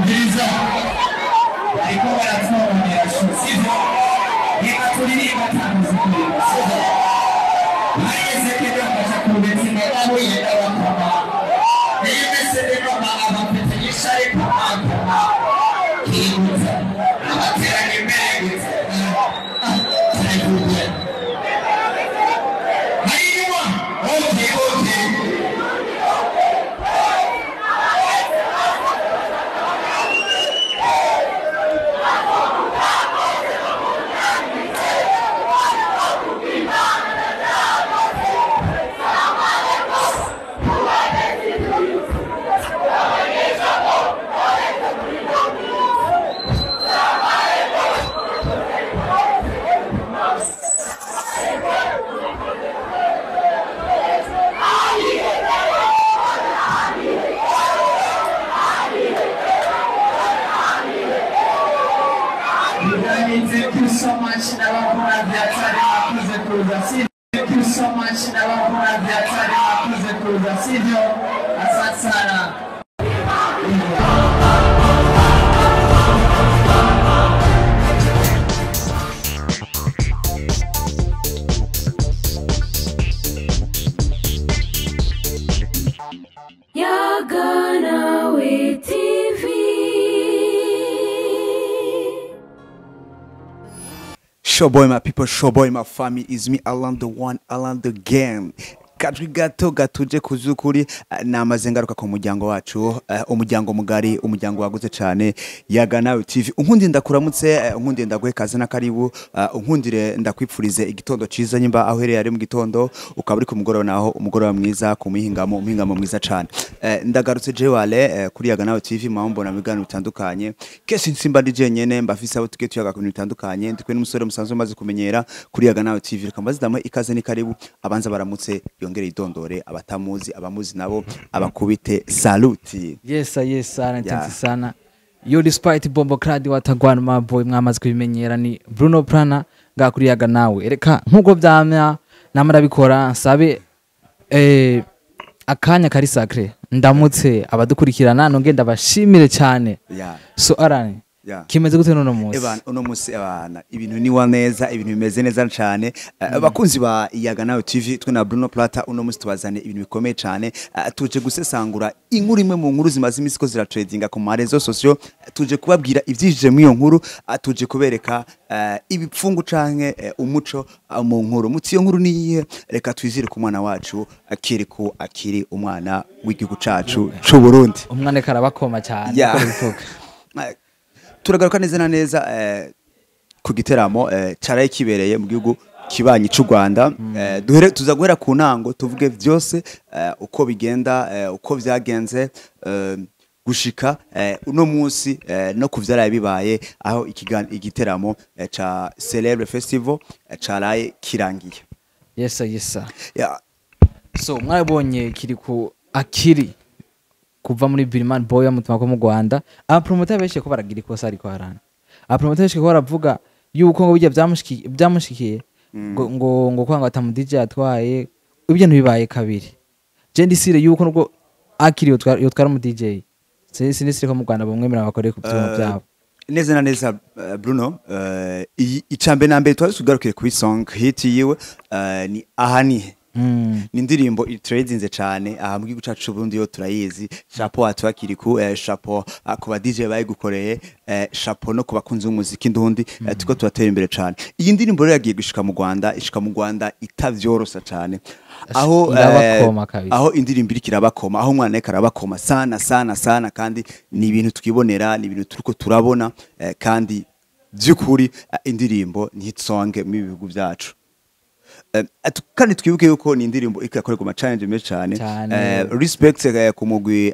umviriza ariko baratwononera shusizo reka turirimba tanguza kuririmba sizo bageze kero baca kubetse nabo yenda bakoma iyo mesede no abapete yishare kumakoma kibuza abateranye mbere Thank you so much, Nabakura Viatari Makuze Kuza. Thank you so much, Nabakura Viatari Makuze Kuza. Sivyo, asante sana. Yaganawe TV. Showboy my people, showboy my family, is me Alan the one, Alan the gang. Kadri gato gatuje kuzukuri namaze ngaruka ku muryango wacu umuryango mugari umuryango waguze cyane Yaganawe TV. Unkundi ndakuramutse unkundi ndaguhe kaze na karibu unkundire ndakwipfurize igitondo ciza nyimba aho hereye ari mu gitondo ukaba uri ku mugoroba naho umugoroba mwiza ku muhingamo mwiza cyane. Ndagarutse je wale kuri Yaganawe TV mbona migano bitandukanye kesi nsimba DJ nyene mbafise abo tuke tuyaga ku bintu bitandukanye ndikwe n'umusore musanzwe maze kumenyera kuri Yaganawe TV kambaze damwe ikaze ni karibu abanza baramutse yongere idondore abatamuzi abamuzi nabo abakubite saluti. Yes asante sana. Yo despite bombo crowd watagwana my boy mwamaze kubimenyera ni Bruno Prana ngakuri Yaganawe. Reka nkuko byamya namara bikora nsabe akanya kari sacre ndamutse abadukurikirana nonge ndabashimire cyane. So arani kimeze gute no munsi uno munsi abana ibintu ni wa neza ibintu bimeze neza cyane abakunzi ba Yaganawe TV twe na Bruno Plata uno munsi tubazane ibintu bikomeye cyane tuje gusesangura inkuru imwe mu nkuru zimaze imisi ko zira tradinga ku marezo socio tuje kubabwira ivyijije mu iyo nkuru tuje kubereka ibipfungu canke umuco mu nkuru mutiyo nkuru niye reka twizire ku mwana wacu akiri umwana w'igihugu cacu c'u Burundi umwana karabakoma cyane ko bivuga turagaruka neza na neza ku giteramo caraye kibereye mu gihugu kibanyi c'u Rwanda tuza guhera ku ntango tuvuge vyose uko bigenda uko vyagenze gushika uno munsi no kuvyaraye bibaye aho igiteramo ca Celebre Festival caraye kirangiye. Yes so mwabonye kiri ku akiri kuva muri Birman Boy mutuma ko mu Rwanda abapromoter beshe ko baragira ikosa ariko harana abapromoter beshe ko baravuga yuko ngo bijya byamushikiye ngo kwanga atamu DJ atwaye ibyo ntibibaye kabiri je ndisire yuko nubwo akiri yotwara mu DJ sinisire ko mu Rwanda bamwemera abakore ku byuma byabo neza na neza Bruno icambe nambe twari tugarukiye ku song hit yiwe ni ahani ni indirimbo itredinze cyane aha mu gihugu cyacu Burundi yo turayizi chapeau atwakiri ku chapeau ku ba DJ bayigukoreye chapeau no kubakunzi b'umuziki ndundi tuko turatera imbere cyane iyi ndirimbo rero yagiye gushika mu Rwanda itavyorosa cyane aho indirimbo iri kirabakoma aho umwana karabakoma sana kandi ni ibintu tukibonera ni ibintu turiko turabona kandi byukuri indirimbo ni hit song mu bihugu byacu kandi twibuke yuko ni indirimbo ikakorerwa ama challenge menshi cyane respect ku mugwi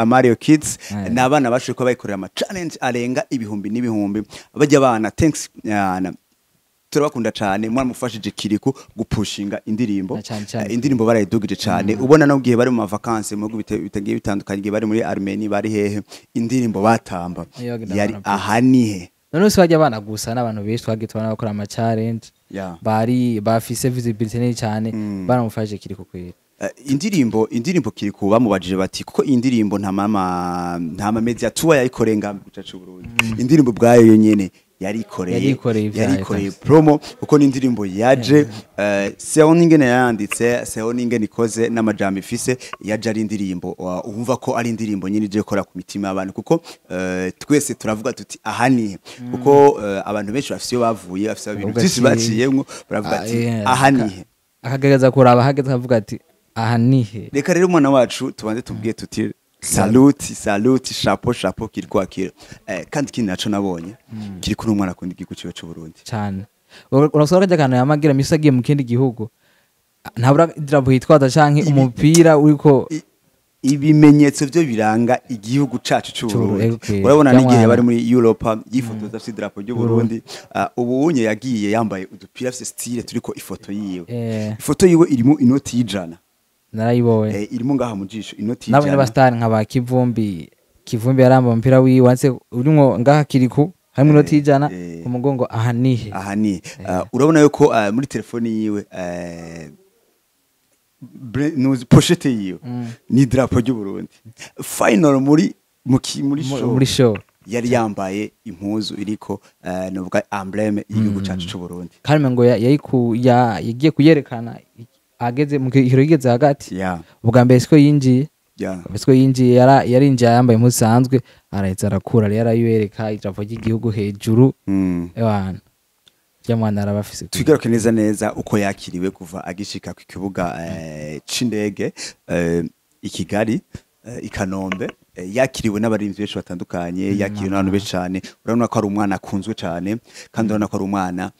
Mario Kids nabana bashwe ko bayikorera ama challenge arenga ibihumbi n'ibihumbi bajya bana thanks turabakunda cyane mwana mufashije Kiriku gupushinga indirimbo barayidugije cyane ubona no gihe bari mu vacances mu bitegiye bitandukanye bari muri Armenia bari hehe indirimbo batamba yari ahanihe none se bajya bana gusa n'abantu benshi twagiye tubana bakora ama challenge bari bafise visibility nini cyane baramufashije Kiriku kwera indirimbo Kiriku bamubajije bati kuko indirimbo nta media tuwa yayikorenga guca c'u Burundi indirimbo bwayo yonyene yarikoreye promo kuko n'indirimbo yaje seho n'ingene yanditse seho n'ingene ikoze n'amajambo ifise yaje ari indirimbo umva ko ari indirimbo nyine ije gukora ku mitima y'abantu kuko twese turavuga tuti ahanihe kuko abantu benshi bafise iyo bavuye bafise ibintu byinshi baciyemwo baravuga ati ahanihe akagereza kuraba hageze akavuga ati ahanihe reka rero umwana wacu tubanze tubwiye tuti saluti chapeau Kiriku Akira kandi kindi naco nabonye Kiriku n'umwana akunda igihugu ciwe c'u Burundi cyane urasora kajya kana yamagira misagiye mu kindi gihugu ntabura idarapo yitwaza canke umupira uriko ibimenyetso byo biranga igihugu cacu c'u Burundi urabona n'igihe bari muri Europa yifotoza afite idarapo ry'u Burundi ubunye yagiye yambaye udupira afite style turiko ifoto yiwe ifoto yiwe irimo inoti y'ijana narayibonye irimo ngaha mu jisho inoti y'ijana nabone bastari nkaba Kivumbi yaramba umupira wiwe wanse urimo ngaha Kiriku hamwe inoti y'ijana ku mugongo ahanihe urabona yuko muri telefone yiwe pochette yiwe ni drapo ry'u Burundi final muri show yari yambaye impuzu iriko novuga embleme y'igihugu cacu c'u Burundi kandi ngo yagiye kuyerekana ageze mu gihiro yigeze hagati ubwa mbere siko yinjiye yarinjiye yambaye impuzu sanzwe araheza arakura rero arayereka ijambo ry'igihugu hejuru ebana jamwana arabafise twigaruke neza uko yakiriwe kuva agishika ku kibuga c'indege i Kigali i Kanombe yakiriwe n'abarinzi benshi batandukanye yakiriwe n'abantu benshi cyane urabona ko ari umwana akunzwe cyane kandi urabona ko ari umwana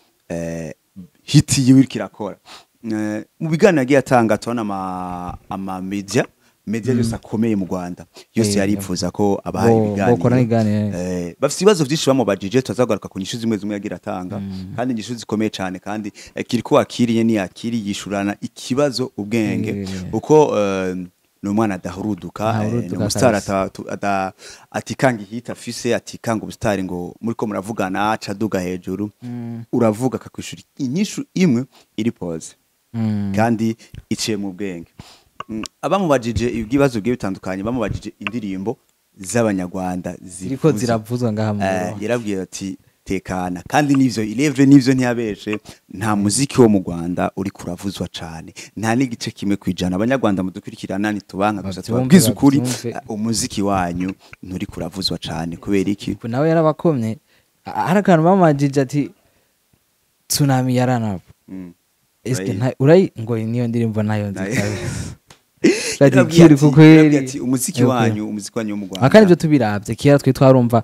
hiti yiwe kirakora mu biganiro yagiye atanga tubona ama media yose akomeye mu Rwanda yose yaripfuza ko abahaye ibiganiro bafite ibibazo byinshi bamubajije tuzagaruka ku nyishu zimwe yagira atanga kandi nyishu zikomeye cyane kandi Kiriku akiriye ni yakiri yishurana ikibazo ubwenge uko no mwana adahuruduka no star atikanga ihita afise atikanga ubustari ngo muri ko muravugana acaduga hejuru uravuga akakwishura inyishu imwe iri pause kandi iciye mu bwenge abamubajije ibibazo bigiye bitandukanye bamubajije indirimbo z'abanyarwanda ziriko ziravuzwa ngaha mu yarabwiye ati tekana kandi nivyo ilevre nivyo ntiyabeshe nta muziki wo mu Rwanda uri kuravuzwa cyane nta n'igice kimwe kwijana abanyarwanda mudukurikirana nitubanka gusa tubabwiza ukuri umuziki wanyu nturi kuravuzwa cyane kubera iki nawe yarabakomye harakantu bamajije ati tsunami yaranabo urayi ngo niyo ndirimbo nayo nzikabe radikiri kukweri umuziki wanyu mu Rwanda akandi byo tubiravye kera twe twarumva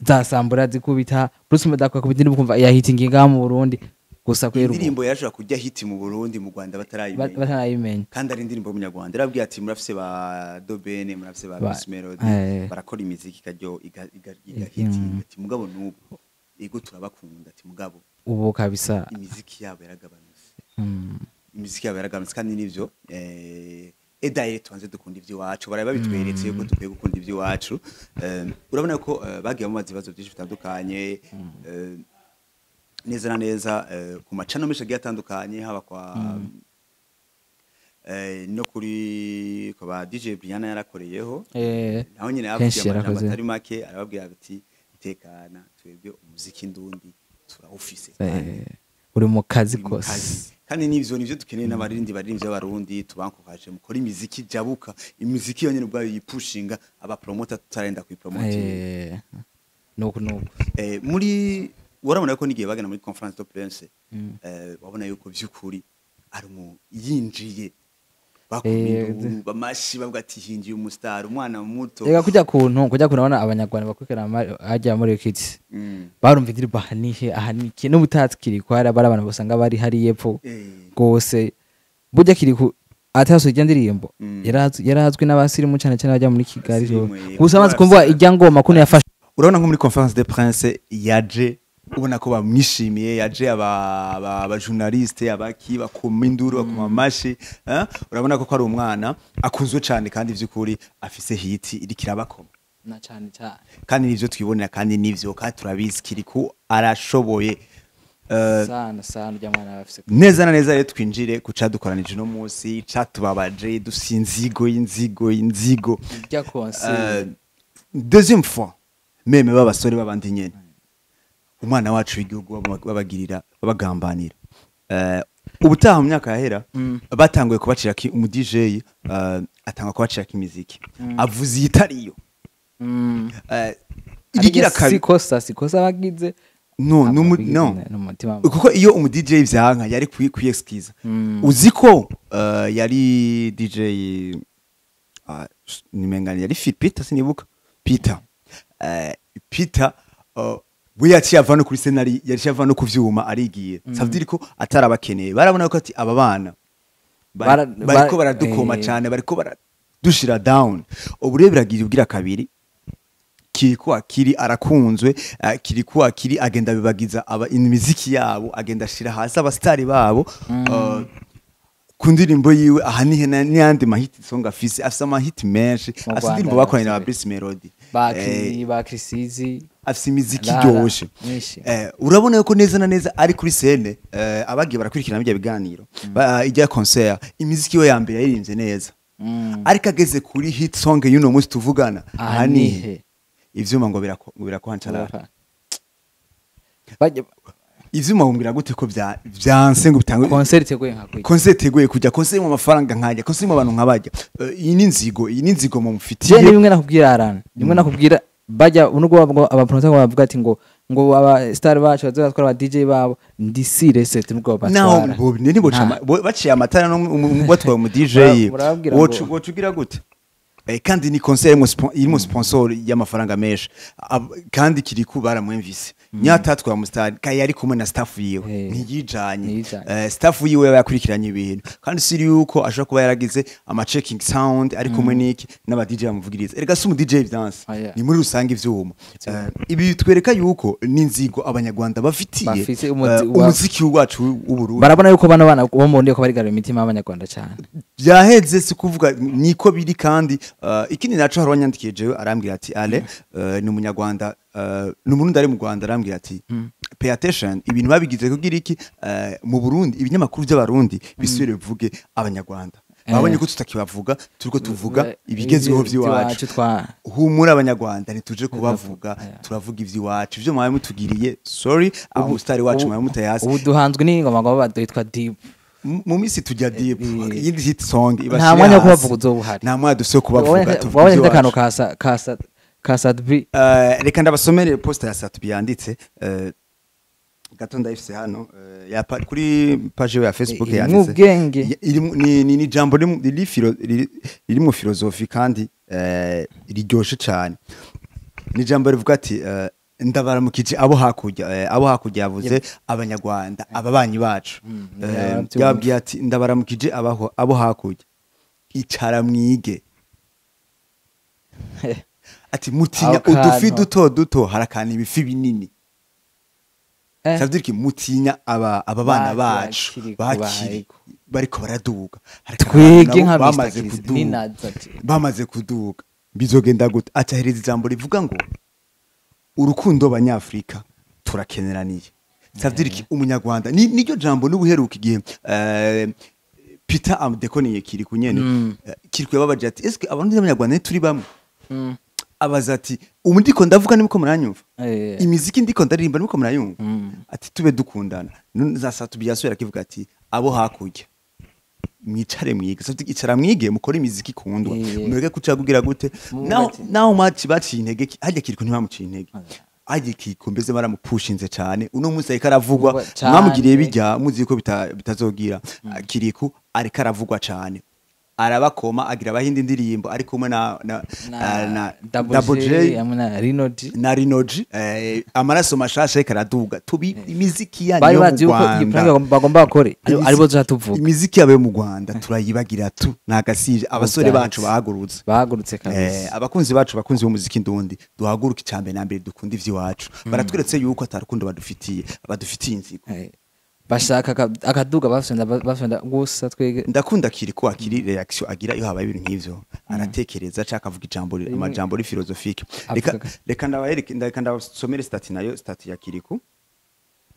zasambura zikubita Bruce Medakwa kubita indirimbo kumva yahitingi ngaha mu Burundi gusa kwera indirimbo yaje kujya hiti mu Burundi mu Rwanda batarayimenya kandi ari indirimbo mu Nyarwanda yarabwiye ati murafise ba Dobene murafise ba Miss Melody barakora imiziki kajyo igahiti ati mugabo nuko ego turabakunda ati mugabo ubu kabisa imiziki yabo yaragabanutse kandi nivyo edaye tuanze dukunda ivy'iwacu baraye babitweretse yuko dukwiye gukunda ivy'iwacu urabona ko bagiye mu mazibazo byinshi bitandukanye neza na neza ku macano menshi agiye atandukanye haba kwa no kuri kwa DJ Brianna yarakoreyeho naho nyine yavuye amajambo atari make arababwira ati tekana twebwe umuziki ndundi turawufise uri mu kazi kose kandi nivyo dukeneye n'abarindi b'abarundi tubankokaje mukora imiziki jabuka imiziki yonyene ubwayo yipushinga aba promoter tutarenda kuyipromote nuko muri warabona ko nigiye bagana muri conference de presse wabona yuko byukuri ari yinjiye bakumira bamashi bavuga ati hinjiye umustar umwana muto rega kujya kunabona abanyarwanda bakwikira ajya muri kids barumva indirimbo ahanike n'ubutatsi Kiriku hari abantu basanga bari hari yepfo gose burya Kiriku ataso ijya ndirimbo yarazwi n'abasirimu cyane cyane bajya muri Kigali gusa amaze kumva ijya ngoma kuno yafashe urabona nko muri conference de presse yaje ubona ko bamwishimiye yaje aba journaliste abaki bakoma induru bakoma mashi urabona ko ari umwana akunzwe cyane kandi vy'ukuri afise hiti iri kirabakoma na cyane kandi nivyo twibonera kandi nivyo kandi turabizi Kiriku arashoboye sana urya mwana bafise neza na neza rero twinjire ku cadukoranije no munsi catubabaje dusinzigo inzigo urya concert deuxième fois meme b'abasore babandi nyene umwana wacu w'igihugu babagirira babagambanira ubutaha mu myaka yahera batanguye kubacira umu DJ atanga kubacira imiziki avuze itariyo igigira kabiri sikosa bagize no kuko iyo umu DJ vyanka yari kwiexcuse uziko yari DJ nimengani yari Peter sinibuka Peter we yaciye avana kuri scenari yaciye avana ku vyuma arigiye savdiri ko atarabakeneye barabona ko ati aba bana bariko baradukoma cyane bariko baradushira down ubure biragira ubwira kabiri kiriko akiri arakunzwe kiriko akiri agenda bibagiza aba imiziki yabo agenda ashira hasi abastari babo ku ndirimbo yiwe aha nihe n'andi mahiti song afise amahiti menshi afise indirimbo bakoranye na Bruce Melody ba Krisizi afise imiziki iryoshe urabona yuko neza na neza ari kuri scene abagiye barakurikirana bijya biganiro ijya concert imiziki yo ya mbere yaririmbye neza ariko ageze kuri hit song y'uno munsi tuvugana aha nihe ivyuma ngo birakwancara ivyuma ngumbira gute ko byanse ngo bitangwe concert teguye kujya concert mu mafaranga nkajya concert mu abantu nkabajya iyi ni nzigo mu mufitiye je nimwe nakubwira arana nimwe nakubwira bajya unubwo abapromoter bavuga ati ngo aba star bacu bazatwara aba DJ babo ndisire set nubwo batwara naho ni baciye amatara no batwaye mu DJ wocugira gute kandi ni concert irimo sponsor y'amafaranga menshi kandi kiri kubara mu MVC nyatatwa mu star kai yari kumwe na staff yiwe ntiyijanye staff yiwe yakurikiranye ibintu kandi siri yuko ashaka kuba yaragize ama checking sound ari kumwe niki n'aba DJ bamuvugiriza erega si mu DJ dance ni muri rusange ivyuma ibi twereka yuko ninzigo abanyarwanda bafitiye umuziki wacu w'Uburundi barabona yuko bana bo mu ndiye ko barigarura imitima y'abanyarwanda cyane byaheze si kuvuga niko biri kandi ikindi naco hari wanyandikiye jewe arambwira ati ale ni umunyarwanda n'umurundi ari mu Rwanda arambwira ati pay attention ibintu babigize kugira iki mu Burundi ibinyamakuru by'abarundi bisubire bivuge abanyarwanda babonye ko tutakibavuga turiko tuvuga ibigezweho by'iwacu humura abanyarwanda ntituje kubavuga turavuga ivy'iwacu ivyo mwawe mutugiriye sorry abo star wacu mwawe mutayasi ubu duhanzwe n'ingoma ngo baditwa deep mu misi tujya deep yindi hit song nta mwanya kubavuga uzobuhari nta mwanya duse kubavuga tuvuge ndakano ka Sadbi reka ndabasomere poster ya Sadbi yanditse gato ndayifise hano kuri page ya Facebook yanditse ni jambo riri mu filosofi kandi riryoshe cyane ni jambo rivuga ati ndabaramukije abo hakurya yavuze abanyarwanda ababanyi bacu yabwiye ati ndabaramukije abo hakurya icara mwige ati mutinya udufi duto harakana ibifi binini savdire ki mutinya aba bana bacu bakiri bariko baraduga twege nka bamaze kuduga bizogenda gute acahereza ijambo rivuga ngo urukundo abanyafrika turakeneraniye savdire ki umunyarwanda niryo jambo n'ubuheruka igihe Peter amdekoniye kiri kunyene kirikwe babaje ati eske abantu b'abanyarwanda turi bamwe abaza ati umudiko ndavuga nimiko muranyumva imiziki ndiko ndaririmba nimiko murayumva ati tube dukundana za tubyasubira kivuga ati abo hakurya mwicare mwige so icara mwige mukora imiziki kundwa mureke kucagugira gute naho maci baciye intege hajya kiriko ntibamuciye intege aje kikombeze baramupushinze cyane uno munsi ariko aravugwa mwamugiriye bijya muzi ko bitazogira kiriku ariko aravugwa cyane arabakoma agira abahindi ndirimbo ari kumwe na Double J na Rinoji amaraso mashasha karaduga tubi imiziki yanyu mu Rwanda bagomba bakore aribo zatuvuga imiziki yabe mu Rwanda turayibagira tu nagasije abasore bacu bahagurutse kabisa abakunzi bacu bakunzi b'umuziki ndundi duhaguruka icambe nambere dukunda ivyiwacu baratweretse yuko atarukundo badufitiye inzigo bashaka akaduga bafenda gusa twege ndakunda kiriko akiri reaction agira iyo habaye ibintu nk'ivyo aratekereza cyaka avuga amajambo ri philosophique reka ndabasomere stati nayo stati ya kiriko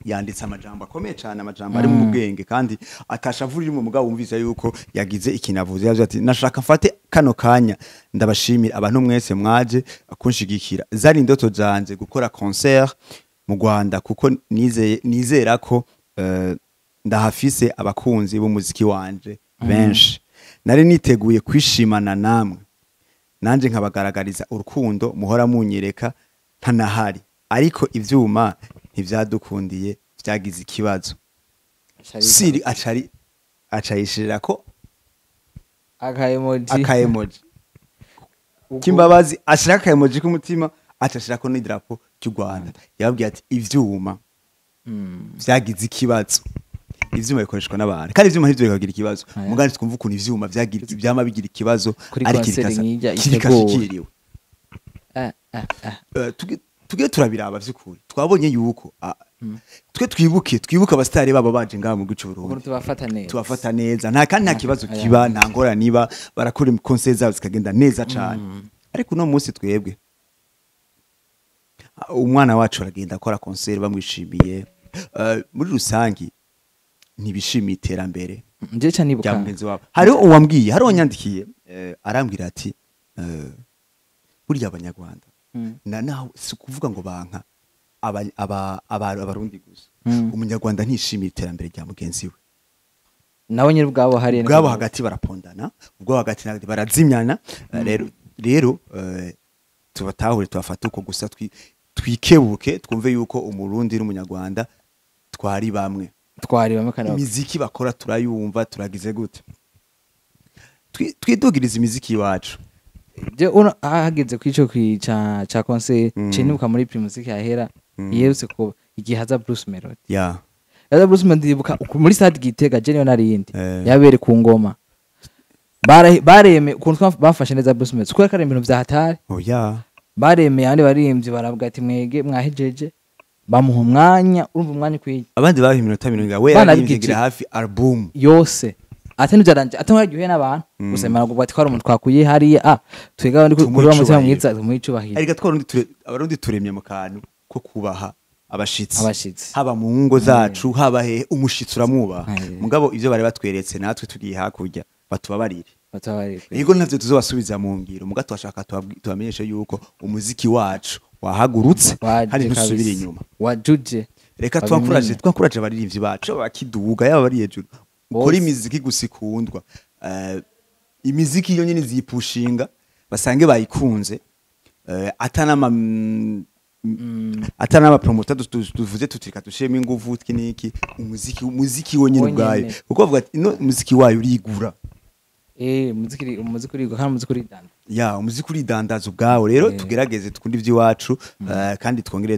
yanditse amajambo akomeye cyane amajambo ari mu bwenge kandi atashavurira mu mugabo wumvise yuko yagize ikinavuze yavuze ati nashaka mfate kano kanya ndabashimira abantu mwese mwaje kunshigikira zari indoto zanje gukora concert mu Rwanda kuko nizera ko ndahafise abakunzi b'umuziki wanje benshi nari niteguye kwishimana namwe nanje nkabagaragariza urukundo muhora munyereka ntanahari ariko ivyuma ntivyadukundiye vyagize ikibazo siri acayishirira ko aka emoji kimbabazi ashira aka emoji k'umutima acashira ko n'idrapo cy'u Rwanda yababwiye ati ivyuma vyagize ikibazo ivyuma bikoreshwa n'abantu kandi ivyuma ntibyo bikagira ikibazo mugandi twumva ukuntu ivyuma vyagira ivyama bigira ikibazo ari kirikashikiriwe tugiye turabiraba vy'ukuri twabonye yuko twe twibuke abastari babo baje ngaha mu gice Burundi tubafata neza nta kandi nta kibazo kiba nta ngora niba barakora concert zabo zikagenda neza cyane ariko no munsi twebwe umwana wacu aragenda akora concert bamwishimiye muri rusangi ntibishimiye iterambere nje cyane ibuka mugenzi wabo hari uwambwiye hari onyandikiye arambwira ati burya abanyarwanda naho si kuvuga ngo banka abarundi gusa umunyarwanda ntishimiye iterambere rya mugenzi we nawe nyiri bwabo hari bwabo hagati barapondana ubwo hagati barazimyana rero tubatahure tubafata uko gusa twikebuke twumve yuko umurundi n'umunyarwanda twari bamwe kandi imiziki bakora turayumva turagize gute twidugiriza imiziki iwacu je hageze kwico cha concert cinibuka muri primusiki yahera yerutse ko igihe haza Bruce Melody yaza Bruce Melody ibuka muri stade Gitega je niyo narindi yabere ku ngoma bareme ukuntu bafashe neza Bruce Melody kuko kare ibintu vya hatari bareme yandi barimvye baravuga ati mwege mwahejeje bamuha umwanya urumva umwanya kwiye abandi baha iminota 70 we yaringira hafi album yose atenu jaranje atamwagiye n'abantu gusemana ngo bati ko ari umuntu twakuye hari twega ndi kuri wa mutima mwiza tumwicubahira ariko abarundi turemye mu kantu ko kubaha abashitsi haba mu ngo zacu haba he umushitsi uramwubaha mugabo ivyo bari batweretse natwe tugiye hakurya batubabarire yego navyo tuzobasubiza mu ngiro muga twashaka tubamenyeshe yuko umuziki wacu wahagurutse hari ntusubira inyuma wajuje reka twankuraje abaririmbyi bacu bakiduga yaba bari hejuru ukora imiziki gusikundwa imiziki yo nyine zipushinga basange bayikunze atanama promoter tuvuze tutirika dushema inguvu tkiniki umuziki wonyine ubwaye kuko bavuga ati no umuziki wayo urigura umuziki urigura kandi umuziki uridanda umuziki uridandaza ubwawe rero tugerageze tukunde ivy'iwacu kandi twongere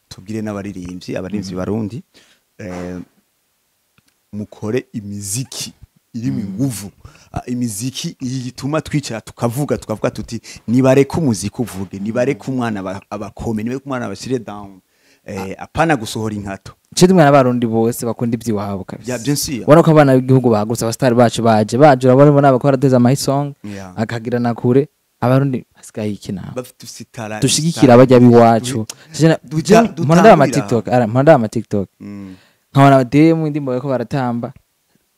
tubwire n'abaririmbyi barundi mukore imiziki irimo inguvu imiziki yituma twicara tukavuga tuti nibareke umuziki uvuge nibareke umwana abakome nibareke umwana abashire down apana gusohora inkato cyo mwana barundi bose bakunda iby'iwabo kabisa bien sûr ubona ko abana b'igihugu bahagurutse abastari bacu baje urabona abakora deza my song akagira nakure abarundi basigaye ikina dushigikira abajya biwacu mpanda ama TikTok nkabona DM ndimbo bako baratamba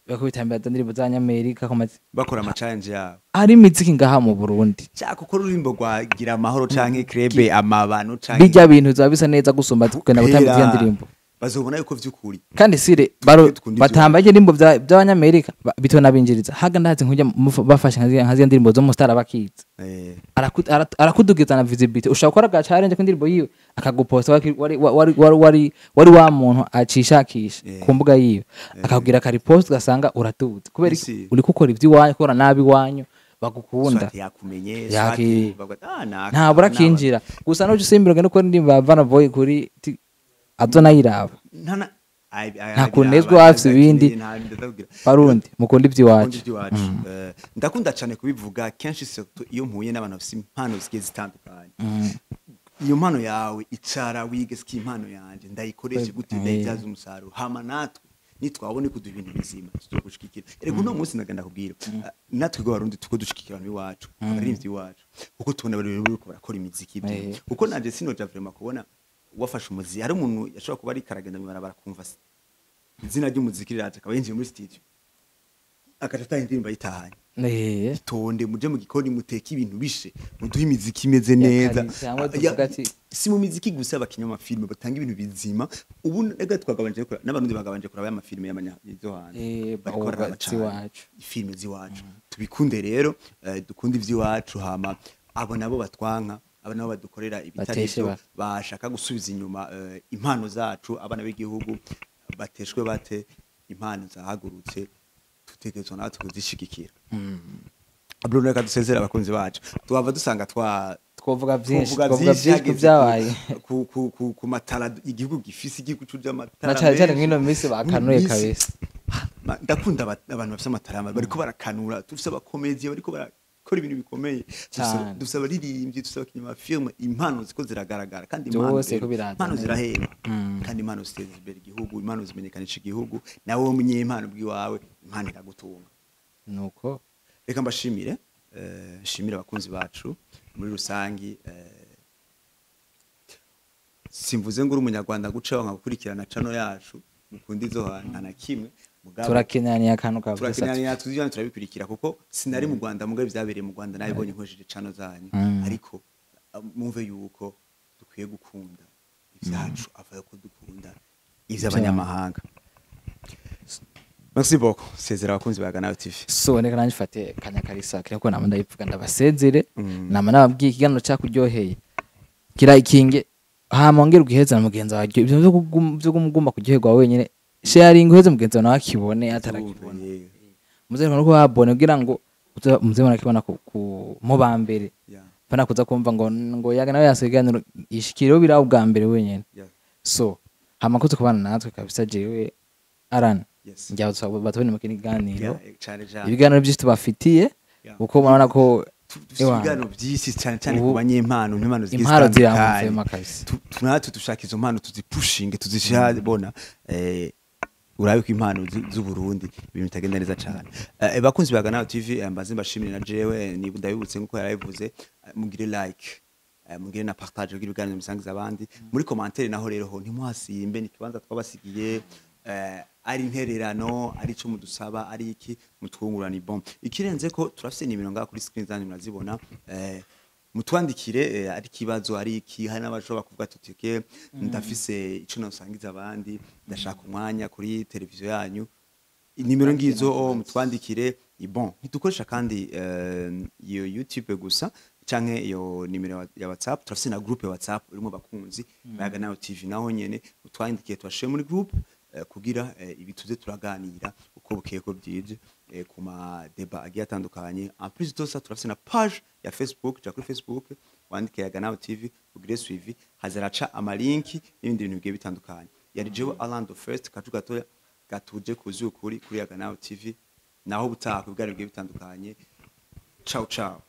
bakubitambira indirimbo za Amerika bakora ama challenge yabo ari imiziki ngaha mu Burundi cyako ko rurimbo rwagira amahoro canke krebe amabano canke bijya bintu zabisa neza gusumba kugenda gutambira indirimbo bazobona yuko vyukuri kandi sire batamba indirimbo by'abanyamerika bitona binjiriza haga ndazi nkujya bafashe nkazi indirimbo zo mu star abakiza arakudugiza na visibility ushaka gukora ga challenge ku ndirimbo yiwe akaguposta wari wa muntu acishakisha ku mbuga yiwe akabwira ka repost gasanga uratubuze kubera uri gukora ivy'iwanyu ukora nabi wanyu bagukunda nta burakinjira gusa no usimbirwe no ko ndirimbo bavana boy kuri Adona yiraba nta kunezwa afise ibindi barundi mukunda iby'iwacu ndakunda cyane kubivuga kenshi iyo mpuye n'abantu bafite impano zigiye zitandukanye iyo mpano yawe icara wige ski impano yanje ndayikoreshe gute ndayibyaza umusaruro hama natwe nitwabone kudu ibintu bizima tuzogushikira erego no munsi ndagenda kubwira natwe go barundi tuko dushikira abantu iwacu abarinzi iwacu kuko tubona bari ko barakora imiziki ibyo kuko nanje sinoja vraiment kubona wafashe umuziki hari umuntu yashobora kuba ari karagenda mibarabara kumva izina ry'umuziki riraje akaba yinjiye muri studio akaca ataha indirimbo yitahanye tonde muje mu gikoni muteka ibintu bishe muduha imiziki imeze neza si mu miziki gusa abakinya amafilme batanga ibintu bizima ubu ega twagabanje kora n'abarundi bagabanje kora aya mafilme y'amanyazo hanze bakora abacacu filme ziwacu tubikunde rero dukunde ivy'iwacu hama abo nabo batwanka aba nabo badukorera ibitarisho bashaka gusubiza inyuma impano zacu abana b'igihugu bateshwe bate impano zahagurutse tutegerezwa natwe kuzishigikira Bruno reka dusezera abakunzi bacu twava dusanga twovuga byinshi byabaye ku matara igihugu gifise igihugu cyuje amatara na cyane nk'ino minsi bakanuye kabisa ndakunda abantu bafite amatara bariko barakanura tufise abakomedi bariko barakora ibintu bikomeye dusaba ririmbyi dusaba kinyama film impano ziko ziragaragara kandi impano zirahera kandi impano ziteza imbere igihugu impano zimenyekanisha igihugu nawe umunye impano bw'iwawe impano iragutunga nuko reka mbashimire shimira abakunzi bacu muri rusangi simvuze ngo uri umunyarwanda guca nkagukurikirana channel yacu mukundi zo hana kimwe turakenaniye akantu ka turakenaniye tuzijana turabikurikira kuko sinari mu Rwanda mugabe byabereye mu Rwanda nabibonye nkojeje channel zanyu ariko mumve yuko dukwiye gukunda ivyacu avuga ko dukunda ivy'abanyamahanga. Merci beaucoup. Sezera abakunzi ba Ganayo TV. So ndeka nanjifate kanyakarisa kirako nama ndayivuga ndabasezere nama nababwiye ikiganiro cyakuryoheye kira ikinge hamongera ugiheza na mugenza wawe ibyo byo kumugumba kuryoherwa wenyine sharing uheze mugenza nawe akibone atarakibona muzere ko wabone kugira ngo muzebona kibona ku mubambere pana kuza kumva ngo yaga nawe yaseganiro ishikiro biraho bwa mbere wenyine so hamakoze kubana natwe kabisa jewe Aran njya batubone mu kiganiro ibiganiro byinshi tubafitiye uko murabona ko ibiganiro byinshi cyane ku banyempano impano zitandukanye tunatu dushaka izo mpano tuzipushinge tuzishabona urabe ko impano z'u Burundi ibintu bitagenda neza cyane bakunzi ba Ganayo TV mbaze mbashimire na jewe niba ndabibutse nkuko yarabivuze mugire like mugire na partage kugira ibiganiro bisangiza abandi muri commentaire naho rero ho ntimuhasimbe nikibanza twabasigiye ari intererano ari cyo mudusaba ari iki mutwungurana ibom ikirenze ko turafise nimero ngaha kuri screen zanyu murazibona mutwandikire ari kibazo ari iki hari n'abashobora kuvuga tutike ndafise ico nasangiza abandi ndashaka umwanya kuri televiziyo yanyu nimero ngizo mutwandikire ibom ntidukoresha kandi iyo YouTube gusa canke iyo nimero ya WhatsApp turafise na groupe ya WhatsApp urimo bakunzi ba Ganayo TV naho nyene mutwandikiye twashe muri groupe kugira ibituze turaganira uko bukeye ko byije ku ma débat agiye atandukanye en plus de ça turafise na page ya Facebook ja kuri Facebook wandike ya Ganayo TV ugire suivi hazaraca amalinki n'ibindi bintu bigiye bitandukanye yari jewe Alando First kaju gatoya gatuje kuzukuri kuri ya Ganayo TV naho butaha ku biganiro bigiye bitandukanye ciao ciao.